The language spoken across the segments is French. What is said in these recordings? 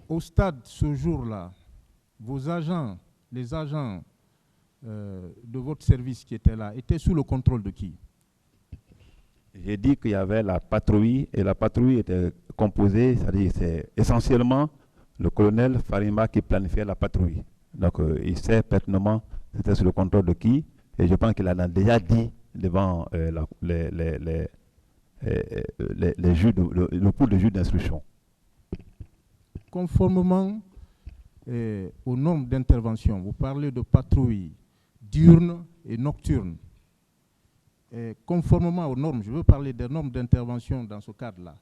Au stade, ce jour-là, vos agents, les agents de votre service qui étaient là, étaient sous le contrôle de qui? J'ai dit qu'il y avait la patrouille, et la patrouille était composée, c'est-à-dire c'est essentiellement le colonel Farimba qui planifiait la patrouille. Donc il sait pertinemment c'était sous le contrôle de qui, et je pense qu'il a déjà dit devant les juges, le pool de juges d'instruction. Conformément aux normes d'intervention, vous parlez de patrouille diurne et nocturne. Conformément aux normes, je veux parler des normes d'intervention dans ce cadre-là.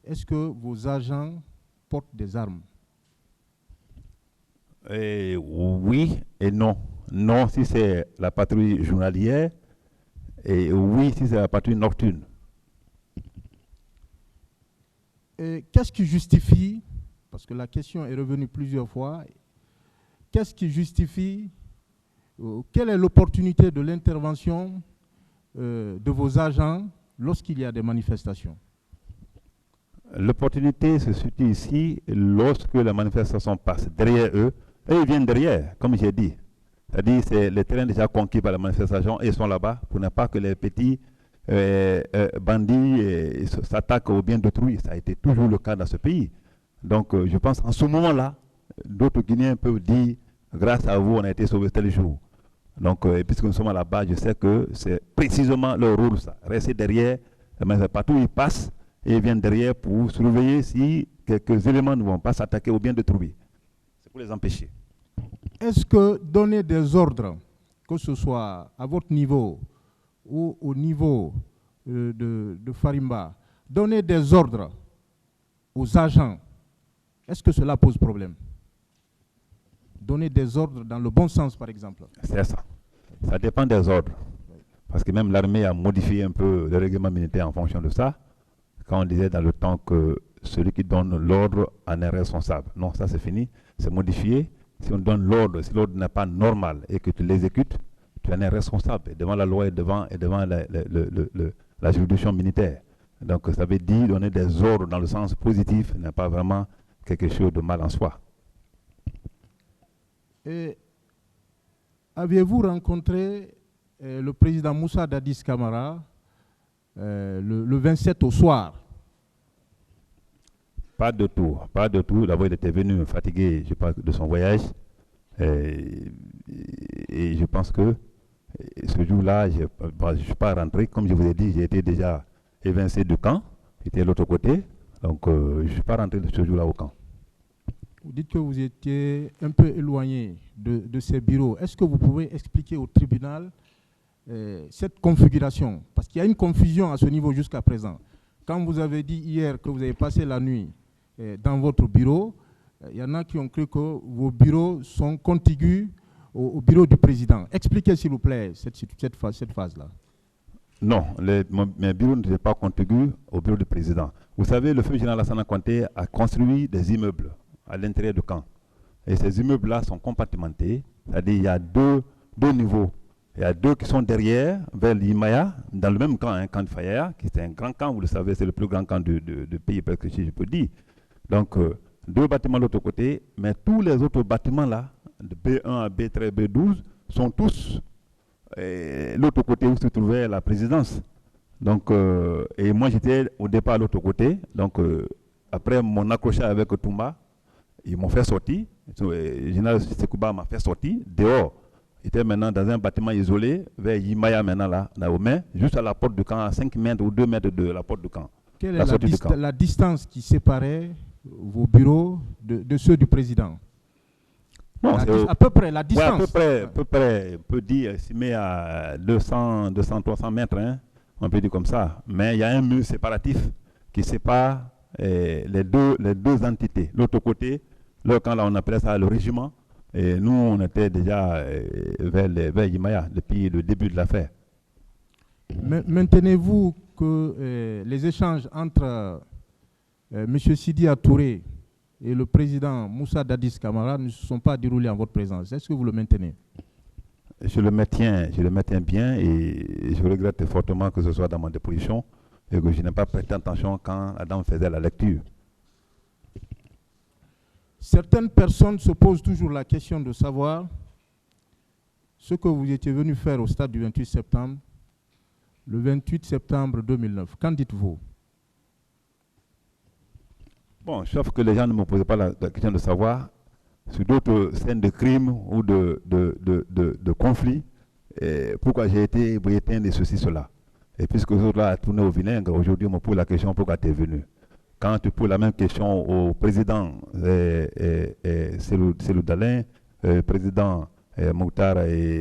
Est-ce que vos agents portent des armes? Oui et non. Non si c'est la patrouille journalière, et oui si c'est la patrouille nocturne. Qu'est-ce qui justifie, parce que la question est revenue plusieurs fois, qu'est-ce qui justifie, quelle est l'opportunité de l'intervention de vos agents lorsqu'il y a des manifestations? L'opportunité se situe ici lorsque la manifestation passe derrière eux, et ils viennent derrière, comme j'ai dit. C'est-à-dire que c'est les terrains déjà conquis par la manifestation et ils sont là-bas pour ne pas que les petits bandits s'attaquent aux biens d'autrui. Ça a été toujours le cas dans ce pays. Donc je pense en ce moment-là, d'autres Guinéens peuvent dire, grâce à vous, on a été sauvés tel jour. Donc puisque nous sommes là-bas, je sais que c'est précisément leur rôle, ça. Rester derrière, partout où ils passent, et ils viennent derrière pour surveiller si quelques éléments ne vont pas s'attaquer aux biens d'autrui. C'est pour les empêcher. Est-ce que donner des ordres, que ce soit à votre niveau ou au niveau de Farimba, donner des ordres aux agents, est-ce que cela pose problème? Donner des ordres dans le bon sens, par exemple. C'est ça. Ça dépend des ordres. Parce que même l'armée a modifié un peu le règlement militaire en fonction de ça. Quand on disait dans le temps que celui qui donne l'ordre en est responsable. Non, ça c'est fini. C'est modifié. Si on donne l'ordre, si l'ordre n'est pas normal et que tu l'exécutes, tu en es responsable devant la loi et devant la juridiction militaire. Donc ça veut dire donner des ordres dans le sens positif n'est pas vraiment quelque chose de mal en soi. Et aviez-vous rencontré le président Moussa Dadis Camara le 27 au soir? Pas de tout, pas de tout. D'abord, il était venu fatigué, je pense, de son voyage. Et je pense que ce jour-là, je ne suis pas rentré. Comme je vous ai dit, j'ai été déjà évincé du camp. J'étais de l'autre côté. Donc, je ne suis pas rentré ce jour-là au camp. Vous dites que vous étiez un peu éloigné de ces bureaux. Est-ce que vous pouvez expliquer au tribunal cette configuration? Parce qu'il y a une confusion à ce niveau jusqu'à présent. Quand vous avez dit hier que vous avez passé la nuit dans votre bureau, il y en a qui ont cru que vos bureaux sont contigus au bureau du président. Expliquez s'il vous plaît cette phase-là. Non, mes bureaux n'étaient pas contigus au bureau du président. Vous savez, le feu général Lassana Conté a construit des immeubles à l'intérieur du camp. Et ces immeubles-là sont compartimentés, c'est-à-dire il y a deux niveaux. Il y a deux qui sont derrière, vers l'Imaya, dans le même camp, un camp de Faya, qui est un grand camp, vous le savez, c'est le plus grand camp du pays, parce que je peux dire. Donc, deux bâtiments de l'autre côté, mais tous les autres bâtiments là, de B1 à B13, B12, sont tous l'autre côté où se trouvait la présidence. Donc, et moi j'étais au départ à l'autre côté, donc après mon accrochage avec Toumba, ils m'ont fait sortir, le général Sekouba m'a fait sortir dehors. J'étais maintenant dans un bâtiment isolé, vers Yimaya maintenant là, aux mains, juste à la porte du camp, à 5 mètres ou 2 mètres de la porte du camp. Quelle est la distance qui séparait vos bureaux de ceux du président? Bon, à peu près, la distance. Ouais, à peu près, on peut dire, estimé à 200, 300 mètres, hein, on peut dire comme ça. Mais il y a un mur séparatif qui sépare les deux entités. L'autre côté, le camp là, on appelait ça le régiment. Et nous, on était déjà vers Yimaya depuis le début de l'affaire. Maintenez-vous que les échanges entre M. Sidi Touré et le président Moussa Dadis Camara ne se sont pas déroulés en votre présence? Est-ce que vous le maintenez? Je le maintiens bien et je regrette fortement que ce soit dans ma déposition et que je n'ai pas prêté attention quand la dame faisait la lecture. Certaines personnes se posent toujours la question de savoir ce que vous étiez venu faire au stade du 28 septembre, le 28 septembre 2009. Qu'en dites-vous? Bon, sauf que les gens ne me posaient pas la question de savoir sur d'autres scènes de crimes ou de conflits, pourquoi j'ai été éteint et ceci, cela. Et puisque les autres là a tourné au vinaigre, aujourd'hui on me pose la question pourquoi tu es venu. Quand tu poses la même question au président Cellou Dalein, président Mokhtar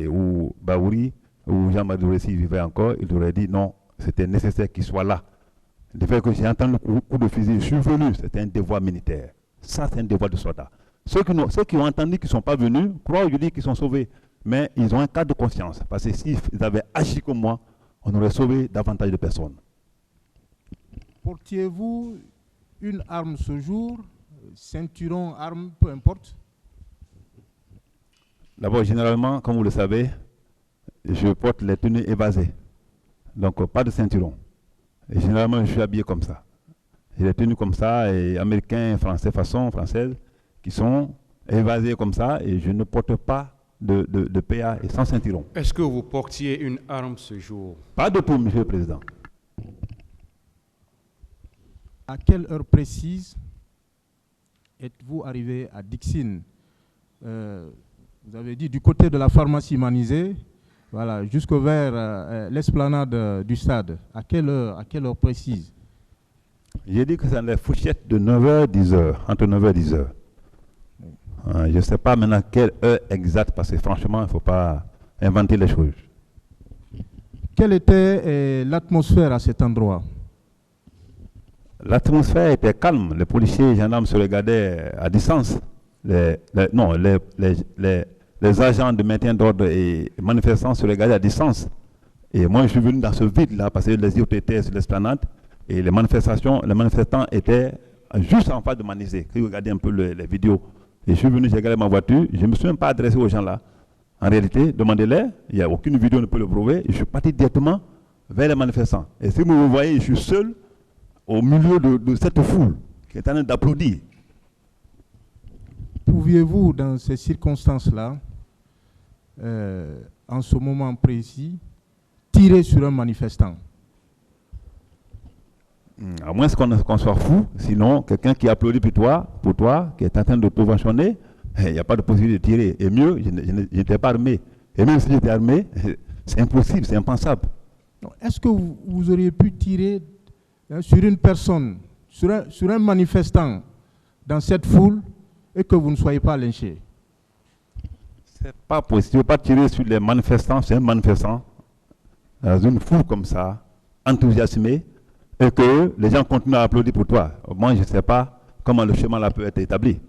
ou Baouri, ou Jean-Marie Douré vivait encore, il aurait dit non, c'était nécessaire qu'il soit là. Le fait que j'ai entendu le coup de fusil, je suis venu, c'était un devoir militaire. Ça, c'est un devoir de soldat. Ceux qui ont entendu qu'ils ne sont pas venus, croient aujourd'hui qu'ils sont sauvés. Mais ils ont un cas de conscience. Parce que s'ils avaient agi comme moi, on aurait sauvé davantage de personnes. Portiez-vous une arme ce jour, ceinturon, arme, peu importe? D'abord, généralement, comme vous le savez, je porte les tenues évasées. Donc, pas de ceinturon. Et généralement, je suis habillé comme ça. J'ai les tenues comme ça, et américains, français, façon française, qui sont évasés comme ça, et je ne porte pas de PA et sans ceinturon. Est-ce que vous portiez une arme ce jour? Pas de tout, Monsieur le Président. À quelle heure précise êtes-vous arrivé à Dixine? Vous avez dit du côté de la pharmacie Manizé, voilà, jusqu'au vers l'esplanade du stade. À quelle heure précise? J'ai dit que c'est dans les fourchettes de 9h, 10h, entre 9h et 10h. Je ne sais pas maintenant quelle heure exacte, parce que franchement, il ne faut pas inventer les choses. Quelle était l'atmosphère à cet endroit? L'atmosphère était calme. Les policiers et les gendarmes se regardaient à distance. Les agents de maintien d'ordre et manifestants se regardaient à distance. Et moi, je suis venu dans ce vide-là, parce que les autres étaient sur l'esplanade, et les manifestants étaient juste en face de Manizé. Ils regardaient un peu les vidéos. Et je suis venu, j'ai regardé ma voiture, je ne me suis même pas adressé aux gens là. En réalité, demandez-les, il n'y a aucune vidéo ne peut le prouver. Je suis parti directement vers les manifestants. Et si vous me voyez, je suis seul au milieu de cette foule qui est en train d'applaudir. Pouviez-vous, dans ces circonstances-là, en ce moment précis, tirer sur un manifestant? À moins qu'on soit fou, sinon quelqu'un qui applaudit pour toi, qui est en train de t'ovationner, il n'y a pas de possibilité de tirer. Et mieux, je n'étais pas armé. Et même si j'étais armé, c'est impossible, c'est impensable. Est-ce que vous auriez pu tirer sur une personne, sur un manifestant dans cette foule et que vous ne soyez pas lynché? C'est pas possible. Tu ne peux pas tirer sur les manifestants, c'est un manifestant, dans une foule comme ça, enthousiasmé, et que les gens continuent à applaudir pour toi. Moi, je ne sais pas comment le chemin là peut être établi.